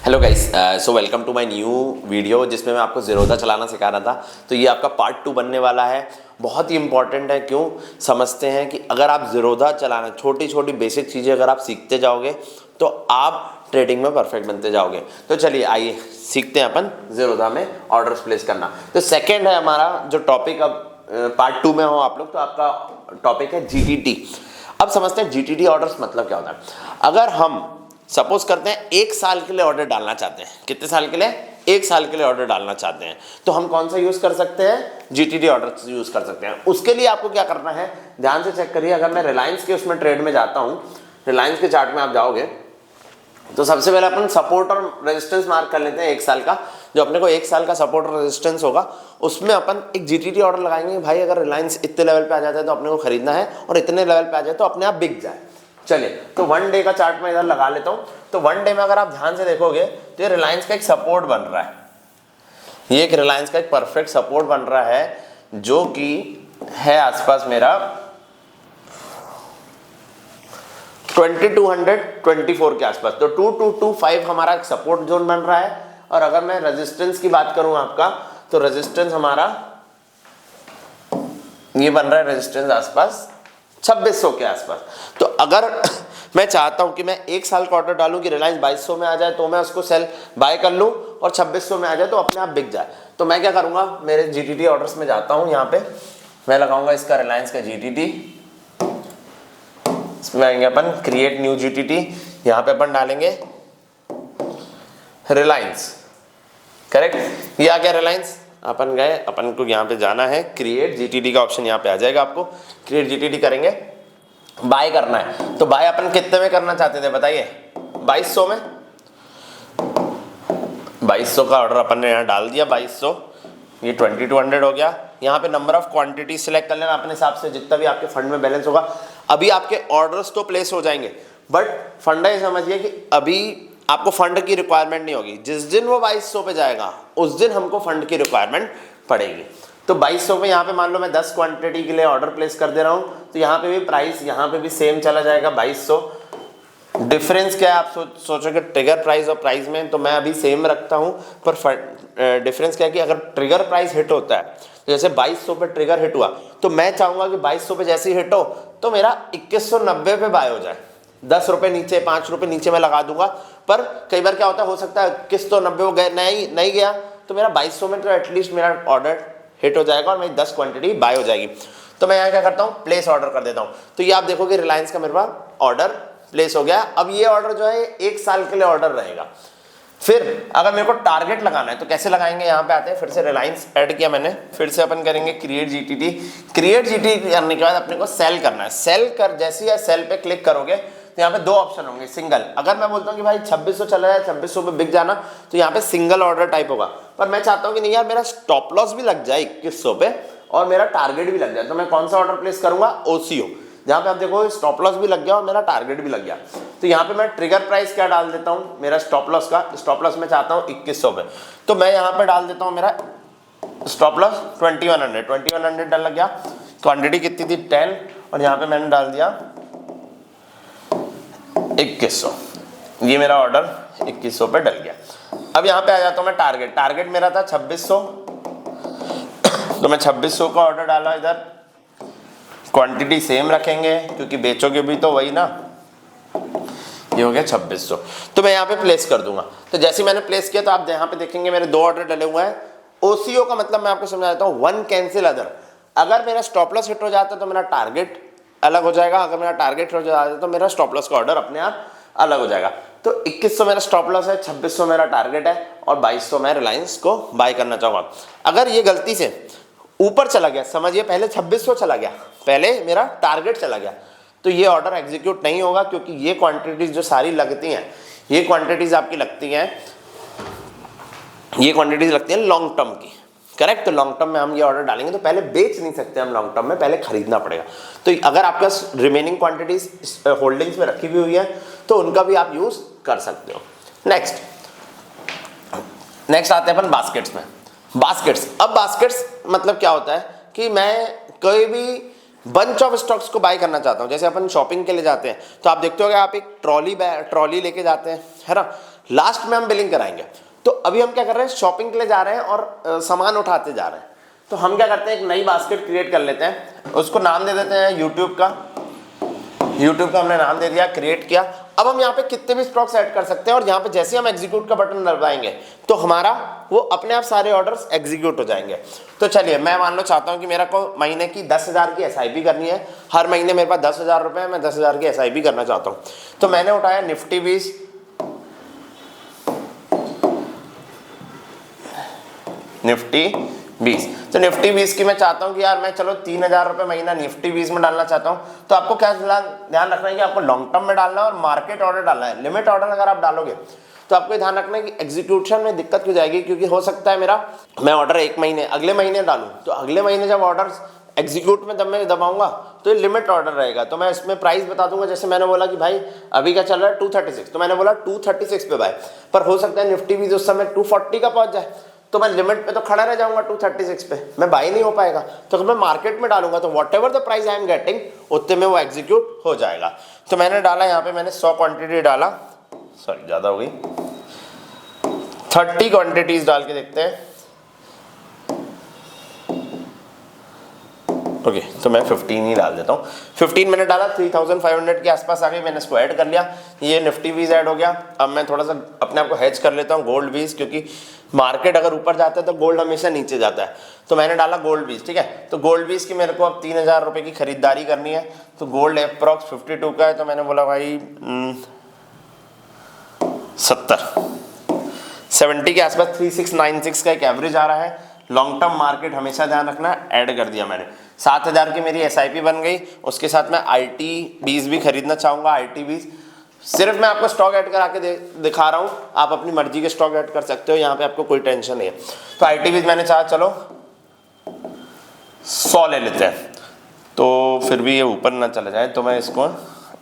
Hello guys, so welcome to my new video जिसमें मैं आपको ज़ीरोधा चलाना सिखा रहा था। तो ये आपका पार्ट 2 बनने वाला है। बहुत ही इंपॉर्टेंट है। क्यों समझते हैं कि अगर आप ज़ीरोधा चलाना, छोटी छोटी बेसिक चीज़ें अगर आप सीखते जाओगे तो आप ट्रेडिंग में परफेक्ट बनते जाओगे। तो चलिए आइए सीखते हैं अपन ज़ीरोधा में ऑर्डर्स प्लेस करना। तो सेकेंड है हमारा जो टॉपिक, अब पार्ट 2 में हो आप लोग, तो आपका टॉपिक है GTT। अब समझते हैं GTT ऑर्डर्स मतलब क्या होता है। अगर हम सपोज करते हैं 1 साल के लिए ऑर्डर डालना चाहते हैं, कितने साल के लिए? 1 साल के लिए ऑर्डर डालना चाहते हैं, तो हम कौन सा यूज कर सकते हैं? GTT ऑर्डर यूज कर सकते हैं। उसके लिए आपको क्या करना है, ध्यान से चेक करिए। अगर मैं रिलायंस के उसमें ट्रेड में जाता हूं, रिलायंस के चार्ट में आप जाओगे तो सबसे पहले अपन सपोर्ट और रेजिस्टेंस मार्क कर लेते हैं 1 साल का। जो अपने को 1 साल का सपोर्ट और रेजिस्टेंस होगा उसमें अपन एक GTT ऑर्डर लगाएंगे। भाई अगर रिलायंस इतने लेवल पे आ जाता है तो अपने को खरीदना है, और इतने लेवल पे आ जाए तो अपने आप बिक जाए। चलिए, तो 1 डे का चार्ट में इधर लगा लेता हूं। तो 1 डे में अगर आप ध्यान से देखोगे तो ये रिलायंस का एक सपोर्ट बन रहा है। ये एक रिलायंस का एक परफेक्ट सपोर्ट बन रहा है जो कि है आसपास मेरा 2224 के आसपास। तो 2225 हमारा एक सपोर्ट जोन बन रहा है। और अगर मैं रेजिस्टेंस की बात करूं आपका, तो रेजिस्टेंस हमारा ये बन रहा है, रेजिस्टेंस आसपास 2600 के आसपास। तो अगर मैं चाहता हूं कि मैं 1 साल का ऑर्डर डालूं कि रिलायंस 2200 में आ जाए तो मैं उसको सेल बाय कर लूं, और 2600 में आ जाए तो अपने आप बिक जाए, तो मैं क्या करूंगा, मेरे GTT ऑर्डर्स में जाता हूं। यहाँ पे मैं लगाऊंगा इसका रिलायंस का GTT। इसमें आएंगे अपन क्रिएट न्यू GTT। यहाँ पे अपन डालेंगे रिलायंस, करेक्ट। ये आ गया रिलायंस। अपन गए, अपन को यहाँ पे जाना है, क्रिएट GTT का ऑप्शन यहाँ पे आ जाएगा। आपको क्रिएट GTT करेंगे, बाय करना है। तो बाय अपन कितने में करना चाहते थे बताइए? 2200 में। 2200 का ऑर्डर अपन ने यहाँ डाल दिया, 2200। ये 2200 हो गया। यहाँ पे नंबर ऑफ क्वांटिटी सिलेक्ट कर लेना अपने हिसाब से, जितना भी आपके फंड में बैलेंस होगा। अभी आपके ऑर्डर्स तो प्लेस हो जाएंगे, बट फंडा ये समझिए कि अभी आपको फंड की रिक्वायरमेंट नहीं होगी। जिस दिन वो 2200 पे जाएगा उस दिन हमको फंड की रिक्वायरमेंट पड़ेगी। तो 2200 में यहाँ पे मान लो मैं 10 क्वांटिटी के लिए ऑर्डर प्लेस कर दे रहा हूँ, तो यहाँ पे भी प्राइस यहाँ पे भी सेम चला जाएगा 2200। डिफरेंस क्या है, आप सोचोगे ट्रिगर प्राइस और प्राइस में, तो मैं अभी सेम रखता हूँ। पर डिफरेंस क्या है कि अगर ट्रिगर प्राइस हिट होता है, तो जैसे 2200 पे ट्रिगर हिट हुआ, तो मैं चाहूंगा कि 2200 पे जैसे ही हिट हो तो मेरा 2190 पे बाय हो जाए। 10 रुपए नीचे, 5 रुपए नीचे मैं लगा दूंगा। पर कई बार क्या हो सकता है 2190 वो गए नहीं गया, तो मेरा 2200 में तो एटलीस्ट मेरा ऑर्डर हिट हो जाएगा और मेरी 10 क्वांटिटी बाय हो जाएगी। तो मैं यहाँ क्या करता हूँ, प्लेस ऑर्डर कर देता हूँ। तो ये आप देखोगे रिलायंस का मेरे पास ऑर्डर प्लेस हो गया। अब ये ऑर्डर जो है 1 साल के लिए ऑर्डर रहेगा। फिर अगर मेरे को टारगेट लगाना है तो कैसे लगाएंगे, यहाँ पे आते हैं, फिर से रिलायंस ऐड किया मैंने, फिर से अपन करेंगे क्रिएट GTT। क्रिएट GTT करने के बाद अपने को सेल करना है। सेल कर जैसे ही सेल पे क्लिक करोगे तो यहाँ पे 2 ऑप्शन होंगे। सिंगल, अगर मैं बोलता हूँ कि भाई 2600 चला जाए, 2600 पे बिक जाना, तो यहाँ पे सिंगल ऑर्डर टाइप होगा। पर मैं चाहता हूँ कि नहीं यार, मेरा स्टॉप लॉस भी लग जाए 2100 पे और मेरा टारगेट भी लग जाए, तो मैं कौन सा ऑर्डर प्लेस करूंगा? OCO, जहाँ पे आप देखो स्टॉप लॉस भी लग गया और मेरा टारगेट भी लग गया। तो यहाँ पे मैं ट्रिगर प्राइस क्या डाल देता हूँ, मेरा स्टॉप लॉस का, स्टॉप लॉस मैं चाहता हूँ 2100 पे, तो मैं यहाँ पे डाल देता हूँ मेरा स्टॉप लॉस 2100 डल लग गया। क्वांटिटी कितनी थी? 10, और यहाँ पे मैंने डाल दिया 2100। ये मेरा ऑर्डर 2100 पे डल गया। अब यहाँ पे आ जाता हूँ मैं टारगेट मेरा था 2600, तो मैं 2600 का ऑर्डर डाला इधर। क्वांटिटी सेम रखेंगे क्योंकि बेचोगे भी तो वही ना। ये हो गया 2600, तो मैं यहाँ पे प्लेस कर दूंगा। तो जैसे मैंने प्लेस किया तो आप यहाँ पे देखेंगे मेरे 2 ऑर्डर डले हुए हैं। OCO का मतलब मैं आपको समझा देता हूँ, 1 कैंसिल अदर। अगर मेरा स्टॉप लॉस हिट हो जाता है तो मेरा टारगेट अलग हो जाएगा, अगर मेरा टारगेट हिट हो जाता है तो मेरा स्टॉप लॉस का ऑर्डर अपने आप अलग हो जाएगा। तो 2100 मेरा स्टॉप लॉस है, 2600 मेरा टारगेट है, और 2200 मैं रिलायंस को बाय करना चाहूँगा। अगर ये गलती से ऊपर चला गया, समझिए पहले 2600 चला गया, पहले मेरा टारगेट चला गया, तो ये ऑर्डर एग्जीक्यूट नहीं होगा, क्योंकि ये क्वांटिटीज जो सारी लगती हैं, ये क्वांटिटीज आपकी लगती हैं, ये क्वांटिटीज लगती हैं लॉन्ग टर्म की, करेक्ट। तो लॉन्ग टर्म में हम ये ऑर्डर डालेंगे तो पहले बेच नहीं सकते हम लॉन्ग टर्म में, पहले खरीदना पड़ेगा। तो अगर आपका रिमेनिंग क्वांटिटीज होल्डिंग्स में रखी भी हुई है तो उनका भी आप यूज कर सकते हो। नेक्स्ट आते हैं अपन बास्केट्स में। अब बास्केट्स मतलब क्या होता है कि मैं कोई भी बंच ऑफ स्टॉक्स को बाय करना चाहता हूँ। जैसे अपन शॉपिंग के लिए जाते हैं तो आप देखते हो कि आप एक ट्रॉली लेके जाते हैं, है ना। लास्ट में हम बिलिंग कराएंगे। तो अभी हम क्या कर रहे हैं, शॉपिंग के लिए जा रहे हैं और सामान उठाते जा रहे हैं। तो हम क्या करते हैं, एक नई बास्केट क्रिएट कर लेते हैं, उसको नाम दे देते हैं यूट्यूब का हमने नाम दे दिया, क्रिएट किया। अब हम यहाँ पे कितने भी स्टॉक्स ऐड कर सकते हैं और यहाँ पे जैसे हम एग्जीक्यूट का बटन दबाएंगे तो हमारा वो अपने आप सारे ऑर्डर्स एग्जीक्यूट हो जाएंगे। तो चलिए मैं मान लो चाहता हूँ कि मेरा को महीने की 10,000 की SIP करनी है, हर महीने मेरे पास 10,000 रुपये है, मैं 10,000 की SIP करना चाहता हूँ। तो मैंने उठाया निफ्टी 20, निफ्टी 20। तो निफ्टी 20 की मैं चाहता हूं कि यार मैं चलो 3,000 रुपये महीना निफ्टी 20 में डालना चाहता हूं। तो आपको क्या ध्यान रखना है कि आपको लॉन्ग टर्म में डालना है और मार्केट ऑर्डर डालना है। लिमिट ऑर्डर अगर आप डालोगे तो आपको ध्यान रखना है कि एग्जीक्यूशन में दिक्कत हो जाएगी, क्योंकि हो सकता है मेरा मैं ऑर्डर एक महीने अगले महीने डालूं, तो अगले महीने जब ऑर्डर एग्जीक्यूट में जब मैं दबाऊंगा तो ये लिमिट ऑर्डर रहेगा। तो मैं इसमें प्राइस बता दूंगा, जैसे मैंने बोला कि भाई अभी क्या चल रहा है 236, तो मैंने बोला 236 पे बाय, पर हो सकता है निफ्टी 20 उस समय 240 का पहुंच जाए, तो मैं लिमिट पे तो खड़ा रह जाऊंगा 236 पे, मैं बाई नहीं हो पाएगा। तो अगर मैं मार्केट में डालूंगा तो what ever the price I am getting उतने में वो एग्जीक्यूट हो जाएगा। तो मैंने डाला यहाँ पे, मैंने 100 क्वांटिटी डाला, सॉरी ज़्यादा हो गई, 30 क्वांटिटीज डाल के देखते हैं। ओके तो मैं 15 ही डाल देता हूँ। 15 मैंने डाला, 3,500 के आसपास आ गई, मैंने इसको ऐड कर लिया। ये निफ्टी 20 ऐड हो गया। अब मैं थोड़ा सा अपने आप को हेज कर लेता हूँ गोल्ड 20, क्योंकि मार्केट अगर ऊपर जाता है तो गोल्ड हमेशा नीचे जाता है। तो मैंने डाला गोल्ड 20, ठीक है। तो गोल्ड 20 की मेरे को अब 3,000 रुपये की खरीदारी करनी है। तो गोल्ड अप्रॉक्स 52 का है, तो मैंने बोला भाई 70 के आसपास 3696 का एक एवरेज आ रहा है। लॉन्ग टर्म मार्केट हमेशा ध्यान रखना, ऐड कर दिया मैंने। 7,000 की मेरी SIP बन गई। उसके साथ मैं IT 20 भी खरीदना चाहूँगा। IT 20 सिर्फ मैं आपको स्टॉक ऐड करा के दिखा रहा हूँ, आप अपनी मर्जी के स्टॉक ऐड कर सकते हो, यहाँ पे आपको कोई टेंशन नहीं है। तो IT 20 मैंने चाहा चलो 100 ले लेते हैं, तो फिर भी ये ऊपर ना चला जाए, तो मैं इसको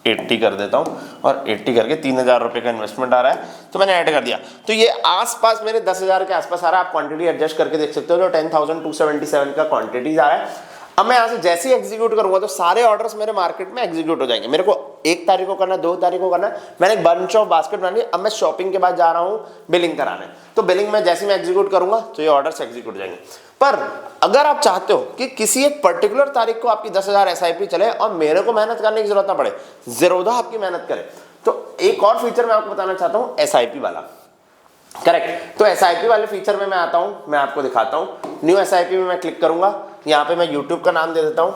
80 कर देता हूँ और 80 करके 3,000 रुपये का इन्वेस्टमेंट आ रहा है, तो मैंने ऐड कर दिया। तो ये आसपास मेरे 10,000 के आसपास आ रहा है। आप क्वांटिटी एडजस्ट करके देख सकते हो, जो 10,277 का क्वांटिटीज आ रहा है। अब मैं यहाँ से जैसे ही एग्जीक्यूट करूंगा तो सारे ऑर्डर्स मेरे मार्केट में एग्जीक्यूट हो जाएंगे। मेरे को 1 तारीख को करना है, 2 तारीख को करना है, मैंने एक बंच ऑफ बास्केट बनानी है। अब मैं शॉपिंग के बाद जा रहा हूँ बिलिंग कराने, तो बिलिंग में जैसे मैं एग्जीक्यूट करूंगा तो ये ऑर्डर्स एग्जीक्यूट हो जाएंगे। पर अगर आप चाहते हो कि किसी एक पर्टिकुलर तारीख को आपकी 10,000 SIP चले और मेरे को मेहनत करने की जरूरत ना पड़े, ज़ीरोधा आपकी मेहनत करे, तो एक और फीचर मैं आपको बताना चाहता हूँ, SIP वाला। करेक्ट। तो SIP वाले फीचर में मैं आता हूं, मैं आपको दिखाता हूं। न्यू SIP में मैं क्लिक करूंगा, यहां पे मैं YouTube का नाम दे देता हूं,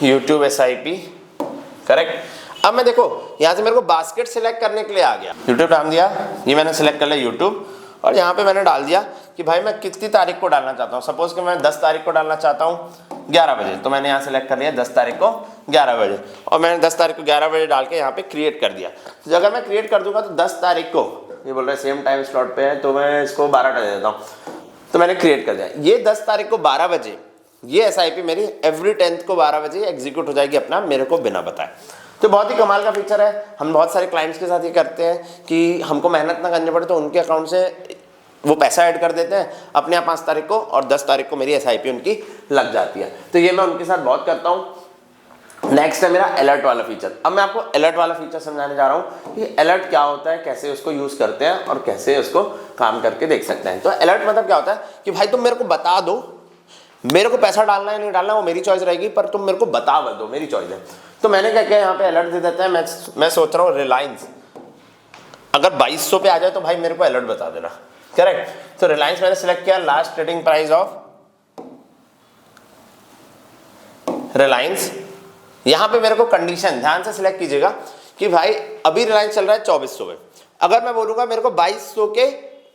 YouTube SIP। करेक्ट। अब मैं देखो यहां से मेरे को बास्केट सिलेक्ट करने के लिए आ गया, YouTube नाम दिया, ये मैंने सिलेक्ट कर लिया YouTube, और यहाँ पे मैंने डाल दिया कि भाई मैं कितनी तारीख को डालना चाहता हूँ। सपोज कि मैं 10 तारीख को डालना चाहता हूँ 11 बजे, तो मैंने यहाँ सेलेक्ट कर लिया 10 तारीख को 11 बजे, और मैंने 10 तारीख को 11 बजे डाल के यहाँ पे क्रिएट कर दिया। तो अगर मैं क्रिएट कर दूंगा तो 10 तारीख को, ये बोल रहा है सेम टाइम स्लॉट पे है, तो मैं इसको 12 दे देता हूँ, तो मैंने क्रिएट कर दिया। ये 10 तारीख को 12 बजे ये SIP मेरी एवरी 10th को 12 बजे एग्जीक्यूट हो जाएगी अपना, मेरे को बिना बताए। तो बहुत ही कमाल का फीचर है। हम बहुत सारे क्लाइंट्स के साथ ये करते हैं कि हमको मेहनत ना करनी पड़े, तो उनके अकाउंट से वो पैसा ऐड कर देते हैं अपने आप 5 तारीख को, और 10 तारीख को मेरी SIP उनकी लग जाती है। तो ये मैं उनके साथ बहुत करता हूँ। नेक्स्ट है मेरा अलर्ट वाला फीचर। अब मैं आपको अलर्ट वाला फीचर समझाने जा रहा हूँ कि अलर्ट क्या होता है, कैसे उसको यूज़ करते हैं और कैसे उसको काम करके देख सकते हैं। तो अलर्ट मतलब क्या होता है कि भाई तुम मेरे को बता दो, मेरे को पैसा डालना है नहीं डालना वो मेरी चॉइस रहेगी, पर तुम मेरे को बता दो, मेरी चॉइस है। तो मैंने क्या किया, यहाँ पे अलर्ट दे देते हैं। मैं सोच रहा हूँ रिलायंस अगर 2200 पे आ जाए तो भाई मेरे को अलर्ट बता देना। करेक्ट। तो रिलायंस मैंने सिलेक्ट किया, last trading price of Reliance. यहां पे मेरे को कंडीशन ध्यान से सिलेक्ट कीजिएगा कि भाई अभी रिलायंस चल रहा है 2400 पे, अगर मैं बोलूंगा मेरे को 2200 के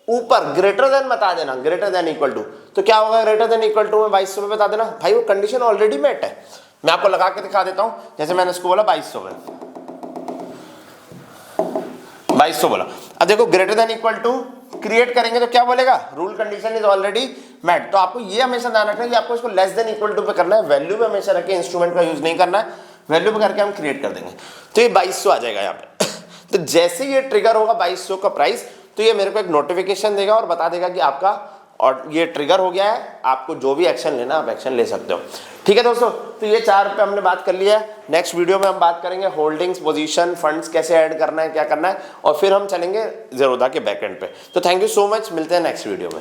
ऊपर ग्रेटर देन बता देना, ग्रेटर देन इक्वल टू, तो क्या होगा, ग्रेटर देन इक्वल टू में 2200 पे बता देना। भाई वो कंडीशन ऑलरेडी मेट है। मैं आपको लगा के दिखा देता हूं, जैसे मैंने इसको बोला 2200 पे, 2200 बोला। अब देखो greater than equal to create करेंगे तो क्या बोलेगा, rule condition is already met. तो आपको ये हमेशा ध्यान रखना है कि आपको इसको लेस देन इक्वल टू पे करना है, वैल्यू पे हमेशा रखे, इंस्ट्रूमेंट का यूज नहीं करना है, वैल्यू पे करके हम क्रिएट कर देंगे। तो ये 2200 आ जाएगा यहाँ पे। तो जैसे ये ट्रिगर होगा 2200 का प्राइस, तो ये मेरे को एक नोटिफिकेशन देगा और बता देगा कि आपका और ये ट्रिगर हो गया है, आपको जो भी एक्शन लेना आप एक्शन ले सकते हो। ठीक है दोस्तों, तो ये 4 पे हमने बात कर लिया है। नेक्स्ट वीडियो में हम बात करेंगे होल्डिंग्स, पोजीशन, फंड्स कैसे ऐड करना है, क्या करना है, और फिर हम चलेंगे ज़ेरोधा के बैकएंड पे। तो थैंक यू सो मच, मिलते हैं नेक्स्ट वीडियो में।